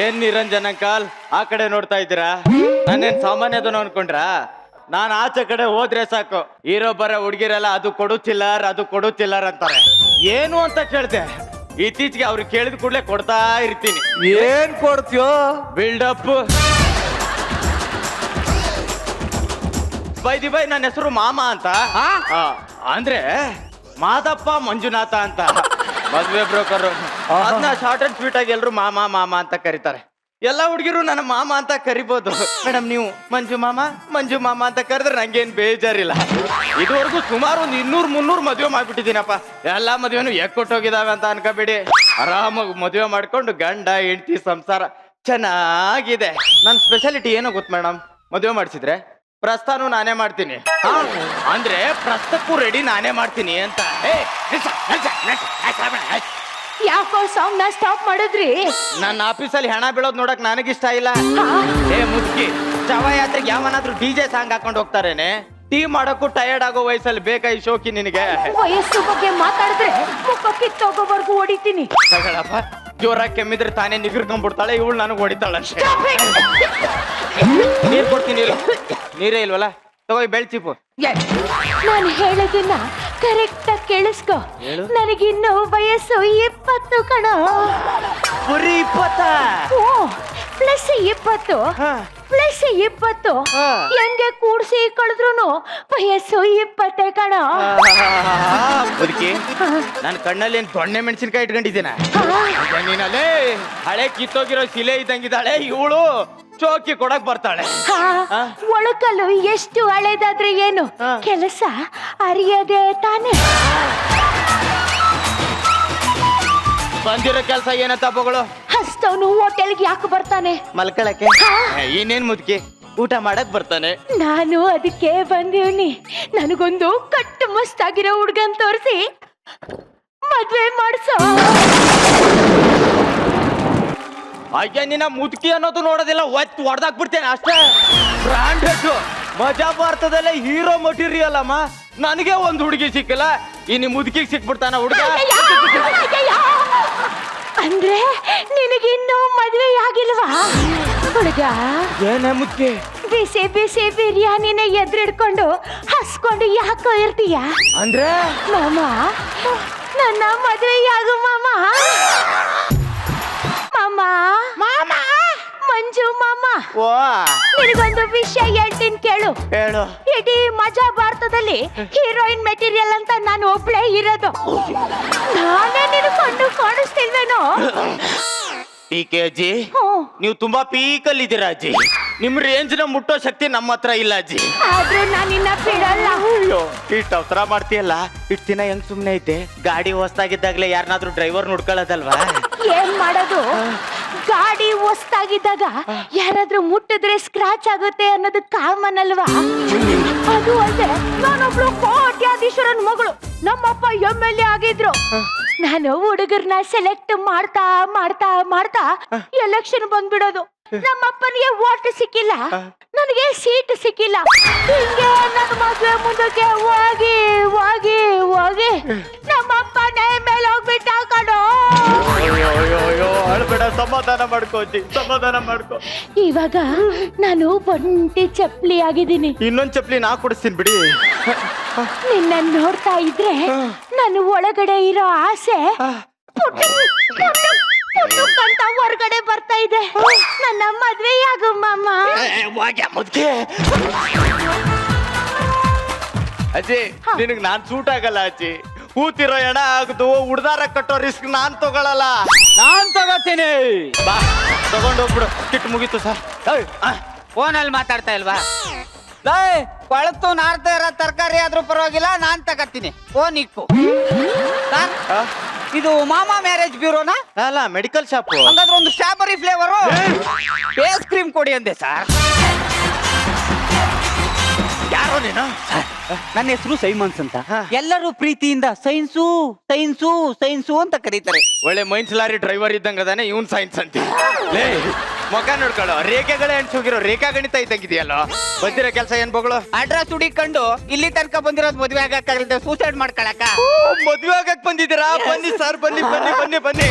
ಏನ್ ನಿರಂಜನ ಅಂಕಲ್ ಆ ಕಡೆ ನೋಡ್ತಾ ಇದ್ದೀರಾ? ನಾನೇನ್ ಸಾಮಾನ್ಯದನು ಅನ್ಕೊಂಡ್ರ? ನಾನು ಆಚೆ ಕಡೆ ಹೋದ್ರೆ ಸಾಕು, ಇರೋ ಬರೋ ಹುಡುಗಿರೆಲ್ಲ ಅದು ಕೊಡುತ್ತಿಲ್ಲ ಅಂತಾರೆ. ಏನು ಅಂತ ಕೇಳ್ದೆ, ಇತ್ತೀಚೆಗೆ ಅವ್ರು ಕೇಳಿದ ಕೂಡಲೇ ಕೊಡ್ತಾ ಇರ್ತೀನಿ. ಏನ್ ಕೊಡ್ತೀಯೋ? ಬಿಲ್ಡಪ್. ಬೈ ನನ್ನ ಹೆಸರು ಮಾಮ ಅಂತ. ಅಂದ್ರೆ ಮಾದಪ್ಪ ಮಂಜುನಾಥ ಅಂತ. ಮದ್ವೆ ಬ್ರೋಕರ್. ಅದನ್ನ ಶಾರ್ಟ್ ಅಂಡ್ ಸ್ವೀಟ್ ಆಗಿ ಎಲ್ರು ಮಾಮ ಮಾಮ ಅಂತ ಕರೀತಾರೆ. ಎಲ್ಲ ಹುಡುಗಿರು ನನ್ನ ಮಾಮ ಅಂತ ಕರಿಬೋದು. ಮೇಡಮ್ ನೀವು ಮಂಜು ಮಾಮ ಅಂತ ಕರೆದ್ರೆ ನಂಗೇನ್ ಬೇಜಾರಿಲ್ಲ. ಇದುವರೆಗೂ ಸುಮಾರು ಒಂದು 200-300 ಮದುವೆ ಮಾಡ್ಬಿಟ್ಟಿದ್ದೀನಪ್ಪ. ಎಲ್ಲಾ ಮದುವೆನು ಕೊಟ್ಟೋಗಿದಾವೆ ಅಂತ ಅನ್ಕೋಬೇಡಿ. ಆರಾಮಾಗಿ ಮದುವೆ ಮಾಡ್ಕೊಂಡು ಗಂಡ ಹೆಂಡತಿ ಸಂಸಾರ ಚೆನ್ನಾಗಿದೆ. ನನ್ನ ಸ್ಪೆಷಾಲಿಟಿ ಏನೋ ಗೊತ್ತು ಮೇಡಮ್, ಮದುವೆ ಮಾಡಿಸಿದ್ರೆ ಪ್ರಸ್ಥಾನು ನಾನೇ ಮಾಡ್ತೀನಿ. ಅಂದ್ರೆ ಪ್ರಸ್ತಕ್ಕೂ ರೆಡಿ ನಾನೇ ಮಾಡ್ತೀನಿ ಅಂತ. ಯಾಕೋ ಸಾಂಗ್ ನ ಸ್ಟಾಪ್ ಮಾಡಿದ್ರಿ? ನನ್ನ ಆಫೀಸಲ್ಲಿ ಹಣ ಬೀಳೋದ್ ನೋಡಕ್ ನನಗಿಷ್ಟ ಇಲ್ಲ. ಮುದುಕಿ, ಶವಯಾತ್ರೆಗೆ ಯಾವನಾದ್ರೂ DJ ಸಾಂಗ್ ಹಾಕೊಂಡು ಹೋಗ್ತಾರೇನೆ? ಟೀ ಮಾಡೋಕ್ಕೂ ಟಯರ್ಡ್ ಆಗೋ ವಯಸ್ಸಲ್ಲಿ ಬೇಕಾ ಈ ಶೋಕಿ ನಿನಗೆ? ವಯಸ್ಸು ಬಗ್ಗೆ ಮಾತಾಡಿದ್ರೆ ಮುಖ ಕಿತ್ತೋಗೋವರೆಗೂ ಹೊಡಿತೀನಿ. ತಗೊಳಪ್ಪ, ಜೋರಾಗಿ ಕೆಮ್ಮಿದ್ರೆ ತಾನೇ ನಿಗಿರ್ಕೊಂಡ್ಬಿಡ್ತಾಳೆ, ಇವಳು ನನಗೆ ಹೊಡಿತಾಳೆ ಅಷ್ಟೇ. ನೀರ್ ಕೊಡ್ತೀನಿ, ನೀರೇ ಇಲ್ವಲ್ಲ, ತಗೋ ಬೆಳ್ಚಿಪು. ನಾನು ಹೇಳೋದನ್ನ ಕರೆಕ್ಟ್ ಆಗಿ ಕೇಳಿಸ್ಕೊ. ನನಗಿನ್ನು ವಯಸ್ಸು 20 ಕಣ. ಬರೀ 20? ಓ, ಪ್ಲಸ್ 20 ಪ್ಲಸ್ 20 ಹೆಂಗೆ ಕೂಡ್ಸಿ ಕಳೆದ್ರು ವಯಸ್ಸು 20 ಕಣ. ಬದುಕಿ, ನಾನು ಕಣ್ಣಲ್ಲಿ ಏನ್ ದೊಣ್ಣೆ ಮೆಣಸಿನ್ಕಾಯಿ ಇಟ್ಕೊಂಡಿದ್ದೀನ? ನೀನಲ್ಲೇ ಹಳೆ ಕಿತ್ತೋಗಿರೋ ಶಿಲೆ ಇದ್ದಂಗಿದ್ದಾಳೆ ಇವಳು. ಚೋಕಿ ಕೊಡಕ್ ಬರ್ತಾಳೆ. ಒಳಕಲ್ಲು ಎಷ್ಟು ಹಳೇದಾದ್ರೆ ಏನು, ಕೆಲಸ ಅರಿಯದೆ ತಾನೆ. ಬಂದಿರೋ ಕೆಲಸ ಏನಂತ ಬಗಳು? ಹಸ್ತವನು ಹೋಟೆಲ್ಗೆ ಯಾಕೆ ಬರ್ತಾನೆ? ಮಲ್ಕೊಳಕ್ಕೆ. ಇನ್ನೇನ್ ಮುದ್ಕಿ, ಊಟ ಮಾಡಕ್ ಬರ್ತಾನೆ. ನಾನು ಅದಕ್ಕೆ ಬಂದೀವ್ನಿ. ನನಗೊಂದು ಕಟ್ಟು ಮಸ್ತಾಗಿರೋ ಹುಡ್ಗನ್ ತೋರಿಸಿ ಮದ್ವೆ ಮಾಡ್ಸೋ. ಅಯ್ಯ, ನಿನ್ನ ಮುದುಕಿ ಅನ್ನೋದು ನೋಡೋದಿಲ್ಲ, ಹೊಡೆದಾಕ್ ಬಿಡ್ತೇನೆ ಅಷ್ಟೇ. ಬ್ರಾಂಡೆಡ್ ಮಜಾ ಭಾರತದಲ್ಲೇ ಹೀರೋ ಮಟೀರಿಯಲ್ ಅಮ್ಮ. ನನಗೆ ಒಂದು ಹುಡುಗಿ ಸಿಕ್ಕಿಲ್ಲ, ಇನ್ನು ಮುದುಕಿಗೆ ಸಿಕ್ಬಿಡ್ತಾನ ಹುಡುಗ. ಅಂದ್ರೆ ನಿನಗಿನ್ನೂ ಮದ್ವೆ ಆಗಿಲ್ವಾ ಹುಡುಗ? ಏನೇ ಮುದ್ಕಿ, ಬಿಸಿ ಬಿಸಿ ಬಿರಿಯಾನಿನ ಎದುರಿಡ್ಕೊಂಡು ಹಸ್ಕೊಂಡು ಯಾಕೋ ಇರ್ತೀಯ? ಅಂದ್ರೆ ಮಾಮ, ನನ್ನ ಮದುವೆಯಾಗು ಮಾಮ. ಮಾಮ, ಮಂಜು ಮಾಮ, ನಿನಗೊಂದು ವಿಷಯ ಹೇಳ್ತೀನಿ ಕೇಳು. ಹೇಳು. ಇಡೀ ಮಜಾ ಭಾರತದಲ್ಲಿ ಹೀರೋಯಿನ್ ಮೆಟೀರಿಯಲ್ ಅಂತ ನಾನು ಒಬ್ಳೇ ಇರೋದು. ನಾನೇ ನಿನ್ನ ಕಣ್ಣು ಕಾಣಿಸ್ತಿಲ್ವೇನೋ? PKಜಿ, ನೀವು ತುಂಬಾ ಪೀಕಲ್ ಇದ್ದೀರಾ ಅಜ್ಜಿ. ನಿಮ್ ರೇಂಜ್ ನ ಮುಟ್ಟೋ ಶಕ್ತಿ ನಮ್ಮ ಹತ್ರ ಇಲ್ಲ ಅಜ್ಜಿ. ಆದ್ರೂ ನಾನು ನಿನ್ನ ಬಿಡಲ್ಲ. ಇಷ್ಟ ಅವಸರ ಮಾಡ್ತೀಯಲ್ಲ, ಇಷ್ಟ ದಿನ ಹೆಂಗ್ ಸುಮ್ನೆ ಐತೆ? ಗಾಡಿ ಹೊಸ್ತಾಗಿದ್ದಾಗ್ಲೇ ಯಾರನ್ನಾದ್ರೂ ಡ್ರೈವರ್ ನೋಡ್ಕೊಳ್ಳೋದಲ್ವಾ? ಏನ್ ಮಾಡೋದು, ಗಾಡಿ ಹೊಸ್ತಾಗಿದ್ದಾಗ ಯಾರಾದ್ರೂ ಮುಟ್ಟಿದ್ರೆ ಸ್ಕ್ರಾಚ್ ಆಗುತ್ತೆ ಅನ್ನೋದು ಕಾಮನ್ ಅಲ್ವಾ? ಅದು ಅಲ್ಲದೆ ನಾನೊಬ್ಳು ಕೋಟ್ಯಾಧೀಶ್ವರನ್ ಮಗಳು, ನಮ್ಮಪ್ಪ MLA ಆಗಿದ್ರು. ನಾನು ಹುಡುಗರ್ನ ಸೆಲೆಕ್ಟ್ ಮಾಡ್ತಾ ಮಾಡ್ತಾ ಮಾಡ್ತಾ ಎಲೆಕ್ಷನ್ ಬಂದ್ಬಿಡೋದು. ನಮ್ಮಪ್ಪನಿಗೆ ವೋಟ್ ಸಿಕ್ಕಿಲ್ಲ, ನನಗೆ ಸೀಟ್ ಸಿಕ್ಕಿಲ್ಲ. ಹಿಂಗೆ ನನ್ನ ಮದುವೆ ಮುಂದಕ್ಕೆ ಹೋಗಿ ಹೋಗಿ ಹೋಗಿ ನಮ್ಮಪ್ಪನೇ ಮೇಲೆ ಹೋಗ್ಬಿಟ್ಟ ಕಣೋ. ಅಳ್ಬೇಡ, ಸಮಾಧಾನ ಮಾಡ್ಕೋ ಅಜ್ಜಿ, ಸಮಾಧಾನ ಮಾಡ್ಕೋ. ಇವಾಗ ನಾನು ಒಂಟಿ ಚಪ್ಲಿ ಆಗಿದ್ದೀನಿ. ಇನ್ನೊಂದ್ ಚಪ್ಲಿ ನಾ ಕೊಡಿಸ್ತೀನಿ ಬಿಡಿ. ನಿನ್ನ ನೋಡ್ತಾ ಇದ್ರೆ ನಾನು ಒಳಗಡೆ ಇರೋ ಆಸೆ ಅಂತ ಹೊರಗಡೆ ಬರ್ತಾ ಇದೆ. ನನ್ನ ಮದ್ವೆಯಾಗು ಮಾಮ. ಅಜ್ಜಿ, ನಿನಗ್ ನಾನ್ ಸೂಟ್ ಆಗಲ್ಲ ಅಜ್ಜಿ. ಕೂತಿರೋ ಎಣ ಆಗದು, ಉಡ್ದಾರ ಕಟ್ಟೋ ರಿಸ್ಕ್ ನಾನ್ ತಗೊಳಲ್ಲ. ನಾನ್ ತಗೋತೀನಿ. ಬಾ, ತಗೊಂಡೋಗ್ಬಿಡು. ಕಿಟ್ ಮುಗೀತು ಸರ್. ಫೋನಲ್ಲಿ ಮಾತಾಡ್ತಾ ಇಲ್ವಾ? ಕೊಳತು ನಾರ್ತಾ ಇರೋ ತರಕಾರಿ ಆದ್ರೂ ಪರವಾಗಿಲ್ಲ, ನಾನ್ ತಗತ್ತೀನಿ. ಫೋನ್ ಇಕ್ಕು. ಇದು ಮಾಮಾ ಮ್ಯಾರೇಜ್ ಬ್ಯೂರೋನಾ? ಅಲ್ಲ, ಮೆಡಿಕಲ್ ಶಾಪ್. ಹಂಗಾದ್ರೆ ಒಂದು ಸ್ಟ್ರಾಬೆರಿ ಫ್ಲೇವರು ಫೇಸ್ ಕ್ರೀಮ್ ಕೊಡಿ ಅಂದೆ ಸರ್. ಯಾರೋ ನೀನು? ನನ್ನ ಹೆಸರು ಸೈಮನ್ಸ್ ಅಂತ. ಎಲ್ಲರೂ ಪ್ರೀತಿಯಿಂದ ಸೈನ್ಸು ಸೈನ್ಸು ಸೈನ್ಸು ಅಂತ ಕರೀತಾರೆ. ಒಳ್ಳೆ ಮೈನ್ಸ್ ಲಾರಿ ಡ್ರೈವರ್ ಇದ್ದಂಗ ಅದಾನೆ ಇವನ್ ಸೈನ್ಸ್ ಅಂತ. ಮುಖ ನೋಡ್ಕೊಳ್ಳೋ, ರೇಖೆಗಳೇ ಅನ್ಸೋಗಿರೋ ರೇಖಾ ಗಣಿತ ಇದ್ದಂಗಿದೆಯಲ್ಲ. ಬಂದಿರೋ ಕೆಲಸ ಏನ್ ಬಗಳು? ಅಡ್ರೆಸ್ ಹುಡಿಕೊಂಡು ಇಲ್ಲಿ ತನಕ ಬಂದಿರೋದು ಮದುವೆ ಆಗಕ್ಕಾಗಲ್ದೆ ಸೂಸೈಡ್ ಮಾಡ್ಕೊಳಕ. ಮದುವೆ ಆಗಕ್ ಬಂದಿದ್ದೀರಾ? ಬನ್ನಿ ಸರ್, ಬನ್ನಿ ಬನ್ನಿ ಬನ್ನಿ ಬನ್ನಿ.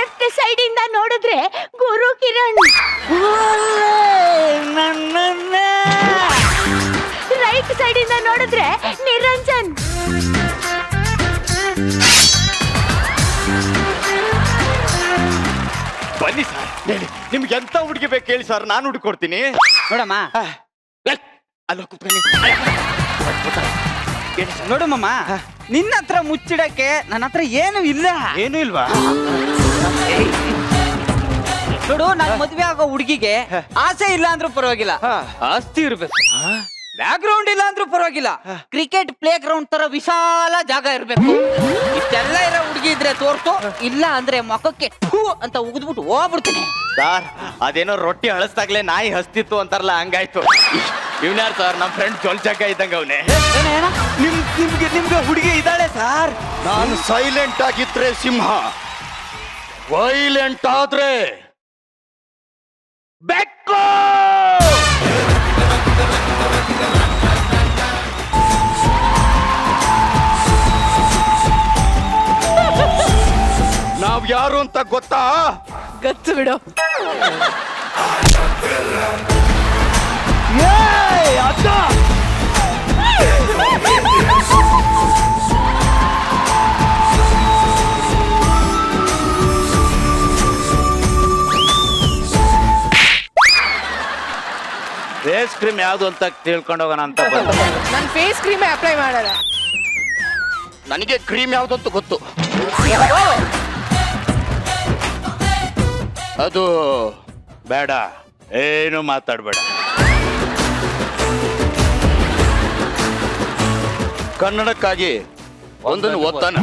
ಲೆಫ್ಟ್ ಸೈಡ್ ಇಂದ ನೋಡಿದ್ರೆ ಗುರು ಕಿರಣ್, ರೈಟ್ ಸೈಡ್ ಇಂದ ನೋಡಿದ್ರೆ ನಿರಂಜನ್. ಬನ್ನಿ ಸರ್, ಹೇಳಿ ನಿಮ್ಗೆ ಎಂತ ಹುಡುಗಿ ಬೇಕು ಹೇಳಿ ಸರ್, ನಾನು ಹುಡುಕೊಡ್ತೀನಿ. ನೋಡಮ್ಮ, ಅಲ್ಲ ಕೂತ್ಕೊಳ್ಳಿ. ನೋಡು ಮಾಮ, ನಿನ್ನ ಹತ್ರ ಮುಚ್ಚಿಡಕ್ಕೆ ನನ್ನ ಹತ್ರ ಏನು ಇಲ್ಲ. ಏನು ಇಲ್ವಾ? ನೋಡು, ನಾನು ಮದ್ವೆ ಆಗೋ ಹುಡುಗಿಗೆ ಆಸೆ ಇಲ್ಲ ಅಂದ್ರೂ ಪರವಾಗಿಲ್ಲ, ಆಸ್ತಿ ಇರ್ಬೇಕು. ಬ್ಯಾಕ್ ಗ್ರೌಂಡ್ ಇಲ್ಲ ಅಂದ್ರೂ ಪರವಾಗಿಲ್ಲ, ಕ್ರಿಕೆಟ್ ಪ್ಲೇ ಗ್ರೌಂಡ್ ತರ ವಿಶಾಲ ಜಾಗ ಇರ್ಬೇಕು. ಇಷ್ಟೆಲ್ಲ ಇರೋ ಹುಡುಗಿ ಇದ್ರೆ ತೋರ್ತು, ಇಲ್ಲ ಅಂದ್ರೆ ಮಖಕ್ಕೆ ಥೂ ಅಂತ ಉಗಿದ್ಬಿಟ್ಟು ಹೋಗ್ಬಿಡ್ತೀನಿ. ಸರ್, ಅದೇನೋ ರೊಟ್ಟಿ ಹಳಸ್ದಾಗ್ಲೇ ನಾಯಿ ಹಸ್ತಿತ್ತು ಅಂತಾರಲ್ಲ, ಹಂಗಾಯ್ತು. ಇವ್ನ್ಯಾರು ಸರ್? ನಮ್ ಫ್ರೆಂಡ್ ಜೊಲ್ಚಕ್ಕ ಇದ್ದಂಗ ಅವನೇ. ನಿಮ್ಗೆ ಹುಡುಗಿ ಇದ್ದಾಳೆ ಸರ್. ನಾನು ಸೈಲೆಂಟ್ ಆಗಿದ್ರೆ ಸಿಂಹ, ವೈಲೆಂಟ್ ಆದ್ರೆ ಬೆಕ್ಕು. ನಾವ್ ಯಾರು ಅಂತ ಗೊತ್ತಾ? ಗೊತ್ತು ಬಿಡು. ಫೇಸ್ ಕ್ರೀಮ್ ಯಾವ್ದು ಅಂತ ತಿಳ್ಕೊಂಡು ಹೋಗೋಣ ಅಂತ ಬಂದ. ನನ್ ಫೇಸ್ ಕ್ರೀಮ್ ಅಪ್ಲೈ ಮಾಡಲ್ಲ. ನನಗೆ ಕ್ರೀಮ್ ಯಾವ್ದಂತ ಗೊತ್ತು. ಅದು ಬೇಡ, ಏನು ಮಾತಾಡ್ಬೇಡ. ಕನ್ನಡಕ್ಕಾಗಿ ಒಂದನ್ನು ಓದ್ತಾನ.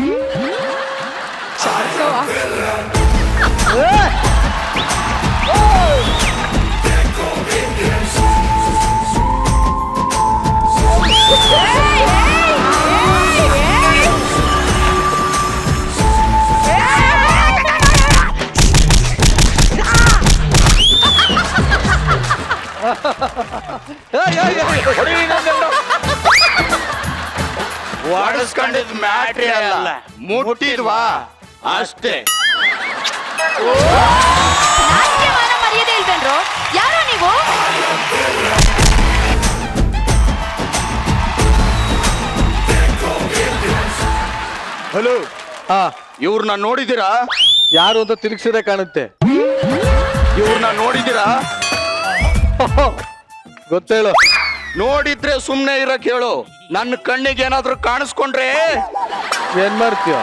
ವಾಡಿಸ್ಕೊಂಡಿದ್ ಮ್ಯಾಟ್ರಿ ಅಲ್ಲ, ಮುಟ್ಟಿದ್ವಾ ಅಷ್ಟೇ. ಮರ್ಯಾದೆ ಇಲ್ವೇನ್ರು? ಯಾರೋ ನೀವು? ಹಲೋ, ಇವ್ರನ್ನ ನೋಡಿದಿರಾ? ಯಾರು ಅಂತ ತಿರುಗಿಸಿದ್ರೆ ಕಾಣುತ್ತೆ. ಇವ್ರನ್ನ ನೋಡಿದಿರಾ? ಗೊತ್ತೇಳು. ನೋಡಿದ್ರೆ ಸುಮ್ನೆ ಇರಕ್ ಹೇಳು. ನನ್ನ ಕಣ್ಣಿಗೆ ಏನಾದ್ರೂ ಕಾಣಿಸ್ಕೊಂಡ್ರೆ ಏನ್ ಮಾಡ್ತೀಯ?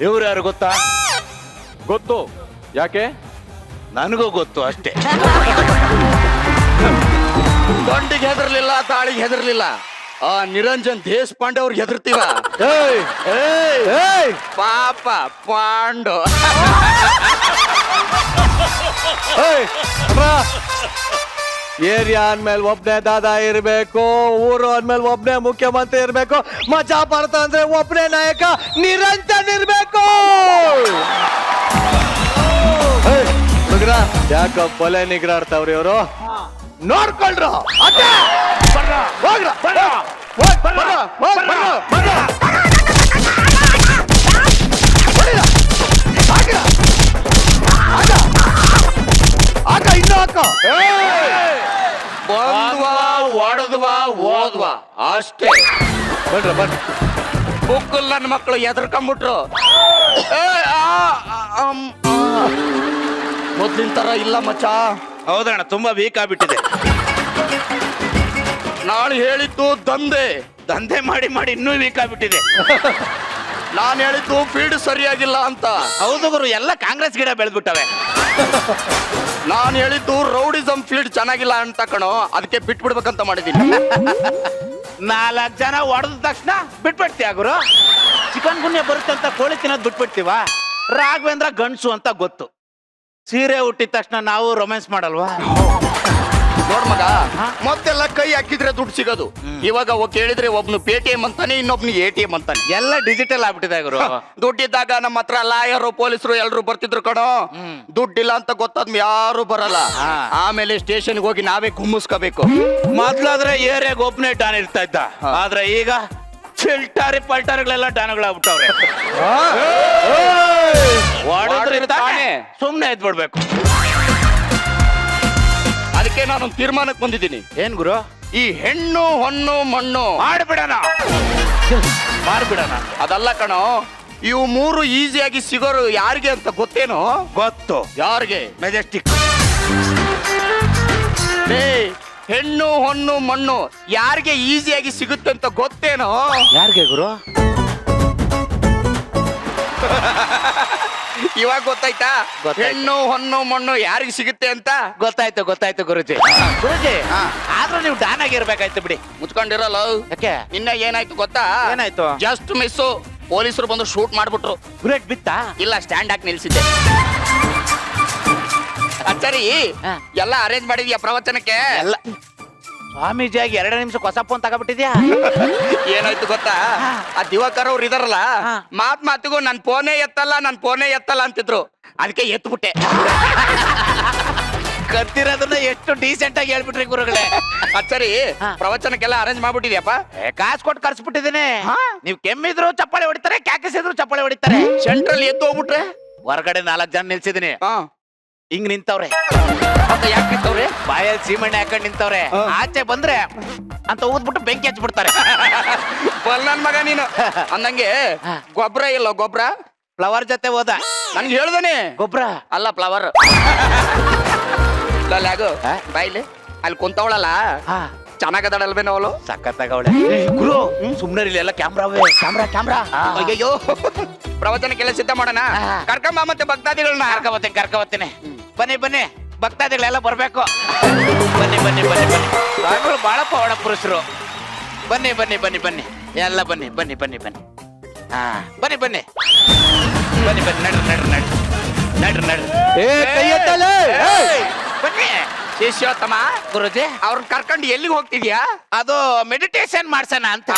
ಇವ್ರು ಯಾರು ಗೊತ್ತಾ? ಗೊತ್ತು. ಯಾಕೆ? ನನಗೂ ಗೊತ್ತು ಅಷ್ಟೇ. ದಂಡಿಗೆ ಹೆದರ್ಲಿಲ್ಲ, ತಾಳಿಗೆ ಹೆದರ್ಲಿಲ್ಲ. ಆ ನಿರಂಜನ್ ದೇಶಪಾಂಡೆ ಅವ್ರಿಗೆ ಹೆದರ್ತೀವ? ಏಯ್ ಏಯ್ ಏಯ್ ಪಾಪ ಪಾಂಡು. ಏಯ್ ಏರಿಯಾ ಅಂದ್ಮೇಲೆ ಒಬ್ನೇ ದಾದಾ ಇರ್ಬೇಕು, ಊರು ಅಂದ್ಮೇಲೆ ಒಬ್ನೇ ಮುಖ್ಯಮಂತ್ರಿ ಇರ್ಬೇಕು, ಮಜಾ ಭಾರತ ಅಂದ್ರೆ ಒಬ್ನೇ ನಾಯಕ ನಿರಂಜನ್ ಇರ್ಬೇಕು. ಹುಡುಗ್ರ, ಯಾಕ ಬಲೆ ನಿಗ್ರಾಡ್ತಾವ್ರಿ ಇವರು? ನೋಡ್ಕೊಳ್ರ. ಬಂದ್ವಾ ಒಡದ್ವಾ ಓದ್ವಾ ಅಷ್ಟೇ. ಬನ್ರ ಬನ್ನಿ. ಬುಕ್ಕಲ್ ನನ್ನ ಮಕ್ಕಳು ಎದರ್ಕೊಂಡ್ಬಿಟ್ರು. ಮೊದ್ಲಿನ ತರ ಇಲ್ಲ ಮಚ್ಚ. ಹೌದಣ್ಣ, ತುಂಬಾ ವೀಕ್ ಆಗ್ಬಿಟ್ಟಿದೆ. ನಾಳೆ ಹೇಳಿದ್ದು ದಂಧೆ ದಂಧೆ ಮಾಡಿ ಮಾಡಿ ಇನ್ನೂ ವೀಕ್ ಆಗ್ಬಿಟ್ಟಿದೆ. ನಾನು ಹೇಳಿದ್ದು ಫೀಲ್ಡ್ ಸರಿಯಾಗಿಲ್ಲ ಅಂತ. ಹೌದು ಗುರು, ಎಲ್ಲ ಕಾಂಗ್ರೆಸ್ ಗಿಡ ಬೆಳೆದ್ಬಿಟ್ಟವೆ. ನಾನು ಹೇಳಿದ್ದು ರೌಡಿಸಮ್ ಫೀಲ್ಡ್ ಚೆನ್ನಾಗಿಲ್ಲ ಅಂತ ಕಣೋ, ಅದಕ್ಕೆ ಬಿಟ್ಬಿಡ್ಬೇಕಂತ ಮಾಡಿದೀನಿ. 4 ಜನ ಹೊಡೆದ ತಕ್ಷಣ ಬಿಟ್ಬಿಡ್ತೀಯ ಗುರು? ಚಿಕನ್ ಗುನ್ಯ ಬರುತ್ತೆ ಅಂತ ಕೋಳಿ ತಿನ್ನೋದು ಬಿಟ್ಬಿಡ್ತೀವ? ರಾಘವೇಂದ್ರ ಗಂಡ್ಸು ಅಂತ ಗೊತ್ತು. ಸೀರೆ ಹುಟ್ಟಿದ ತಕ್ಷಣ ನಾವು ರೊಮ್ಯಾನ್ಸ್ ಮಾಡಲ್ವಾ? ನೋಡ್ ಮಗ, ಮೊದಲೆಲ್ಲ ಕೈ ಹಾಕಿದ್ರೆ ದುಡ್ಡು ಸಿಗೋದು. ಇವಾಗ ಕೇಳಿದ್ರೆ ಒಬ್ನು ಪೇಟಿಎಂ ಅಂತಾನೆ, ಇನ್ನೊಬ್ನು ATM ಅಂತಾನೆ. ಎಲ್ಲ ಡಿಜಿಟಲ್ ಆಗ್ಬಿಟ್ಟಿದೆ ಗುರು. ದುಡ್ಡಿದ್ದಾಗ ನಮ್ಮ ಹತ್ರ ಲಾಯರು ಪೊಲೀಸರು ಎಲ್ರು ಬರ್ತಿದ್ರು ಕಣೋ. ದುಡ್ಡಿಲ್ಲ ಅಂತ ಗೊತ್ತಾದ್ಮ ಯಾರು ಬರಲ್ಲ. ಆಮೇಲೆ ಸ್ಟೇಷನ್ಗೆ ಹೋಗಿ ನಾವೇ ಗುಮ್ಮಿಸ್ಕೋಬೇಕು. ಮೊದ್ಲಾದ್ರೆ ಏರಿಯಾಗ ಒಬ್ನೇ ಟಾನ್ ಇರ್ತಾ ಇದ್ದ, ಆದ್ರೆ ಈಗ ಚಿಲ್ಟಾರಿ ಪಲ್ಟಾರಿಗಳೆಲ್ಲ ಡಾನುಗಳಾಗ್ಬಿಟ್ಟವ್ರೆ ಹೊಡೆದ್ರೆ ತಾನೇ. ಸುಮ್ನೆ ಎದ್ಬಿಡ್ಬೇಕು. ಅದಕ್ಕೆ ನಾನೊಂದು ತೀರ್ಮಾನಕ್ಕೆ ಬಂದಿದ್ದೀನಿ. ಏನ್ ಗುರು? ಈ ಹೆಣ್ಣು ಹೊನ್ನು ಮಣ್ಣು ಮಾಡ್ಬಿಡಣ ಅದಲ್ಲ ಕಣೋ. ಇವು ಮೂರು ಈಸಿಯಾಗಿ ಸಿಗೋರು ಯಾರಿಗೆ ಅಂತ ಗೊತ್ತೇನೋ? ಗೊತ್ತು. ಯಾರಿಗೆ? ಮೆಜೆಸ್ಟಿಕ್. ಹೆಣ್ಣು ಹೊನ್ನು ಮಣ್ಣು ಯಾರಿಗೆ ಈಸಿಯಾಗಿ ಸಿಗುತ್ತೆ ಅಂತ ಗೊತ್ತೇನೋ? ಯಾರಿಗೆ ಗುರು? ಇವಾಗ ಗೊತ್ತಾಯ್ತಾ? ಗೊತ್ತಾಯ್ತು. ಹೆಣ್ಣು ಹೊನ್ನು ಮಣ್ಣು ಯಾರಿಗೆ ಸಿಗುತ್ತೆ ಅಂತ ಗೊತ್ತಾಯ್ತು ಗುರುಜಿ. ಗುರುಜಿ ಆದ್ರೂ ನೀವು ಡಾನ್ ಆಗಿರ್ಬೇಕಾಯ್ತು ಬಿಡಿ. ಮುಚ್ಕೊಂಡಿರಲ್ಲ. ಯಾಕೆ? ನಿನ್ನೆ ಏನಾಯ್ತು ಗೊತ್ತಾ? ಏನಾಯ್ತು? Just miss. ಪೊಲೀಸರು ಬಂದು ಶೂಟ್ ಮಾಡ್ಬಿಟ್ರು. ಬುಲೆಟ್ ಬಿತ್ತಾ? ಇಲ್ಲ, ಸ್ಟ್ಯಾಂಡ್ ಹಾಕಿ ನಿಲ್ಸಿದ್ದೆ. ಸರಿ, ಹಾ. ಎಲ್ಲ ಅರೇಂಜ್ ಮಾಡಿದ್ಯಾ ಪ್ರವಚನಕ್ಕೆ? ಎಲ್ಲ ಸ್ವಾಮೀಜಿಯಾಗಿ 2 ನಿಮಿಷ ಹೊಸ ಫೋನ್ ತಗೊಬಿಟ್ಟಿದ್ಯಾ? ಏನಾಯ್ತು ಗೊತ್ತಾ? ಆ ದಿವಾಕರ್ ಅವ್ರು ಇದಾರಲ್ಲ, ಹಾ. ಮಾತಿಗೂ ನನ್ ಫೋನೇ ಎತ್ತಲ್ಲ ಅಂತಿದ್ರು. ಅದಕ್ಕೆ ಎತ್ಬಿಟ್ಟೆ. ಕತ್ತಿರೋದನ್ನ ಎಷ್ಟು ಡೀಸೆಂಟ್ ಆಗಿ ಹೇಳ್ಬಿಟ್ರಿ ಗುರುಗಳೇ. ಸರಿ, ಹಾ. ಪ್ರವಚನಕ್ಕೆಲ್ಲ ಅರೇಂಜ್ ಮಾಡ್ಬಿಟ್ಟಿದ್ಯಪ್ಪ? ಕಾಸು ಕೊಟ್ಟು ಕರ್ಸ್ಬಿಟ್ಟಿದ್ದೀನಿ. ಹಾ? ನೀವು ಕೆಮ್ಮಿದ್ರು ಚಪ್ಪಾಳೆ ಹೊಡಿತಾರೆ, ಕ್ಯಾಕಿಸಿದ್ರು ಚಪ್ಪಾಳೆ ಹೊಡಿತಾರೆ. ಸೆಂಟ್ರಲ್ ಎದ್ದು ಹೋಗ್ಬಿಟ್ರೆ? ಹೊರಗಡೆ 4 ಜನ ನಿಲ್ಸಿದೀನಿ. ಹಾ. ಹಿಂಗ್ ನಿಂತವ್ರೆ. ಮತ್ತೆ ಯಾಕೆ ನಿಂತವ್ರೆ? ಬಾಯಲ್ಲಿ ಸೀಮೆಣ್ಣೆ ಹಾಕೊಂಡ್ ನಿಂತವ್ರೆ. ಹಾ. ಆಚೆ ಬಂದ್ರೆ ಅಂತ ಊದ್ಬಿಟ್ಟು ಬೆಂಕಿ ಹಚ್ಬಿಡ್ತಾರೆ. ಬಲ್ ನನ್ ಮಗ ನೀನು. ಅಂದಂಗೆ ಹಾ. ಗೊಬ್ಬರ ಇಲ್ಲ, ಗೊಬ್ಬರ ಫ್ಲವರ್ ಜೊತೆ ಹೋದ. ನನ್ಗೆ ಹೇಳ್ದಾನೆ. ಗೊಬ್ಬರ ಅಲ್ಲ, ಫ್ಲವರ್. ಆಗು ಹಾ? ಬಾಯ್ಲಿ ಅಲ್ಲಿ ಕುಂತವಳಲ್ಲ, ಚೆನ್ನಾಗದಾಡಲ್ವೇನೋ ಅವಳು? ಸಕ್ಕತ್ತಾಗವಳೆ. ಗುರು ಸುಮ್ನೆ ಇಲ್ಲಿ ಎಲ್ಲ ಕ್ಯಾಮ್ರಾವೇ. ಕ್ಯಾಮ್ರಾ. ಅಯ್ಯಯ್ಯೋ. ಪ್ರವಚನಕ್ಕೆಲ್ಲ ಸಿದ್ಧ ಮಾಡೋಣ. ಹಾ. ಕರ್ಕೊಂಬ ಮತ್ತೆ ಭಕ್ತಾದಿಗಳನ್ನ. ಕರ್ಕಬತ್ತೀನಿ. ಬನ್ನಿ ಭಕ್ತಾದಿಗಳೆಲ್ಲ ಬರ್ಬೇಕು. ಬನ್ನಿ ಸ್ವಾಮಿಗಳು ಬಹಳ ಪವಾಡ ಪುರುಷರು. ಬನ್ನಿ ಎಲ್ಲ ಬನ್ನಿ. ಹಾ ಬನ್ನಿ ನಡ್ರಿ. ಏ ಕೈ ಎತ್ತಲೆ. ಬನ್ನಿ ಶಿಷ್ಯೋತ್ತಮ, ಗುರುಜಿ. ಅವ್ರನ್ನ ಕರ್ಕೊಂಡು ಎಲ್ಲಿಗೆ ಹೋಗ್ತಿದ್ಯಾ? ಅದು ಮೆಡಿಟೇಷನ್ ಮಾಡ್ಸೋಣ ಅಂತ.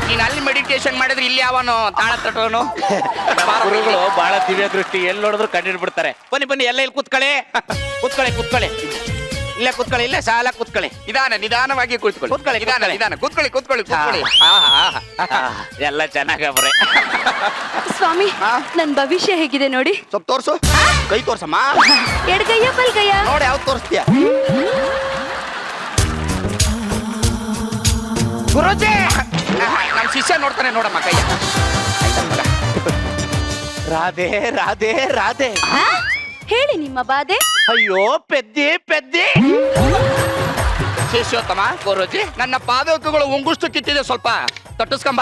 ನೀನ್ ಅಲ್ಲಿ ಮೆಡಿಟೇಷನ್ ಮಾಡಿದ್ರೆ ಇಲ್ಲಿ ಯಾವನು ತಾಳ ತಟ್ಟೋನು? ಗುರುಗಳು ಬಹಳ ದಿವ್ಯ ದೃಷ್ಟಿ, ಎಲ್ಲಿ ನೋಡಿದ್ರು ಕಂಡಿಡ್ಬಿಡ್ತಾರೆ. ಬನ್ನಿ ಎಲ್ಲ ಇಲ್ಲಿ ಕೂತ್ಕೊಳ್ಳಿ. ಇಲ್ಲೇ ಕೂತ್ಕೊಳ್ಳಿ, ಇಲ್ಲೇ ಸಾಲ ಕೂತ್ಕೊಳ್ಳಿ. ನಿಧಾನವಾಗಿ ಕೂತ್ಕೊಳ್ಳಿ. ಕೂತ್ಕೊಳ್ಳಿ. ಎಲ್ಲ ಚೆನ್ನಾಗವ್ರೆ. ಸ್ವಾಮಿ, ಹಾ? ನನ್ ಭವಿಷ್ಯ ಹೇಗಿದೆ ನೋಡಿ. ಸ್ವಲ್ಪ ತೋರ್ಸು. ಕೈ ತೋರ್ಸಮ್ಮ. ಎಡಗೈಯ ಬಲ್ಗೈಯ? ನೋಡಿ ಯಾವ್ದು ತೋರಿಸ್ತೀಯ? ಗುರುಜಿ ನಮ್ ಶಿಷ್ಯ ನೋಡ್ತಾನೆ, ನೋಡಮ್ಮ ಕೈಯ. ರಾಧೆ. ಹಾ? ಹೇಳಿ ನಿಮ್ಮ ಬಾಧೆ. ಅಯ್ಯೋ ಪೆದ್ದಿ. ಶಿಷ್ಯೋತ್ತಮ, ಗುರುಜಿ ನನ್ನ ಪಾದಕಗಳು ಉಂಗುಷ್ಟು ಕಿತ್ತಿದೆ, ಸ್ವಲ್ಪ ತಟ್ಟಿಸ್ಕೊಂಬ.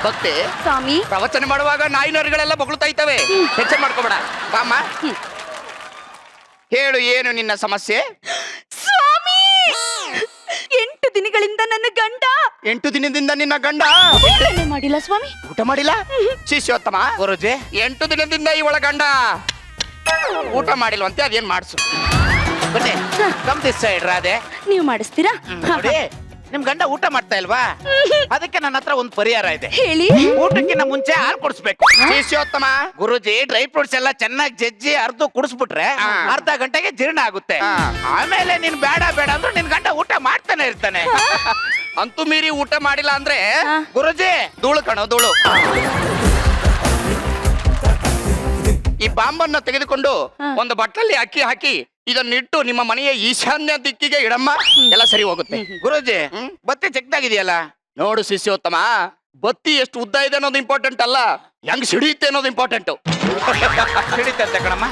ಭಕ್ತಿ, ಸ್ವಾಮಿ, ಪ್ರವಚನ ಮಾಡುವಾಗ ನಾಯಿ ನರಿಗಳೆಲ್ಲ ಬೊಗಳ್ತಾ ಇದ್ದಾವೆ. ಹೆಚ್ಚು ಮಾಡ್ಕೋಬೇಡ. ಬಾಮ್ಮ, ಹೇಳು, ಏನು ನಿನ್ನ ಸಮಸ್ಯೆ? ಸ್ವಾಮಿ, 8 ದಿನಗಳಿಂದ ನನ್ನ ಗಂಡ 8 ದಿನದಿಂದ ನಿನ್ನ ಗಂಡ ಊಟನೇ ಮಾಡಿಲ್ಲ ಸ್ವಾಮಿ. ಊಟ ಮಾಡಿಲ್ಲ? ಶಿಷ್ಯೋತ್ತಮ, ಗುರುಜಿ 8 ದಿನದಿಂದ ಇವಳ ಗಂಡ ಊಟ ಮಾಡಿಲ್ವಂತೆ, ಅದೇನ್ ಮಾಡ್ಸು. ಬನ್ನಿ ಕಮ್ ದಿಸ್ ಸೈಡ್. ರಾಧೆ, ನೀವು ಮಾಡಿಸ್ತೀರಾ? ನೋಡಿ ನಿಮ್ ಗಂಡ ಊಟ ಮಾಡ್ತಾ ಇಲ್ವಾ? ಅದಕ್ಕೆ ನನ್ನ ಹತ್ರ ಒಂದು ಪರಿಹಾರ ಇದೆ. ಹೇಳಿ. ಊಟಕ್ಕಿಂತ ಮುಂಚೆ ಹಾಲು ಕುಡಿಸ್ಬೇಕು. ಶಿಷ್ಯೋತ್ತಮ, ಗುರುಜಿ ಡ್ರೈ ಫ್ರೂಟ್ಸ್ ಎಲ್ಲ ಚೆನ್ನಾಗಿ ಜಜ್ಜಿ ಅರ್ಧ ಕುಡಿಸ್ಬಿಟ್ರೆ ಅರ್ಧ ಗಂಟೆಗೆ ಜೀರ್ಣ ಆಗುತ್ತೆ. ಆಮೇಲೆ ನೀನ್ ಬೇಡ ಅಂದ್ರು ನಿನ್ ಗಂಡ ಊಟ ಮಾಡ್ತಾನೆ ಇರ್ತಾನೆ. ಅಂತೂ ಮೀರಿ ಊಟ ಮಾಡಿಲ್ಲ ಅಂದ್ರೆ ಗುರುಜಿ ಧೂಳು ಕಣೋ, ಧೂಳು. ಈ ಬಾಂಬನ್ನ ತೆಗೆದುಕೊಂಡು ಒಂದು ಬಟ್ಟಲಲ್ಲಿ ಅಕ್ಕಿ ಹಾಕಿ ಇದನ್ನಿಟ್ಟು ನಿಮ್ಮ ಮನೆಯ ಈಶಾನ್ಯ ದಿಕ್ಕಿಗೆ ಇಡಮ್ಮ, ಎಲ್ಲ ಸರಿ ಹೋಗುತ್ತೆ. ಗುರುಜಿ ಬತ್ತಿ ಚಿಕ್ಕದಾಗಿದೆಯಲ್ಲ. ನೋಡು ಶಿಷ್ಯೋತ್ತಮ, ಬತ್ತಿ ಎಷ್ಟು ಉದ್ದ ಇದೆ ಅನ್ನೋದು ಇಂಪಾರ್ಟೆಂಟ್ ಅಲ್ಲ, ಹೆಂಗ್ ಸಿಡಿಯುತ್ತೆ ಅನ್ನೋದು ಇಂಪಾರ್ಟೆಂಟ್. ಹಿಡಿತಂತೆ ಕಣಮ್ಮ.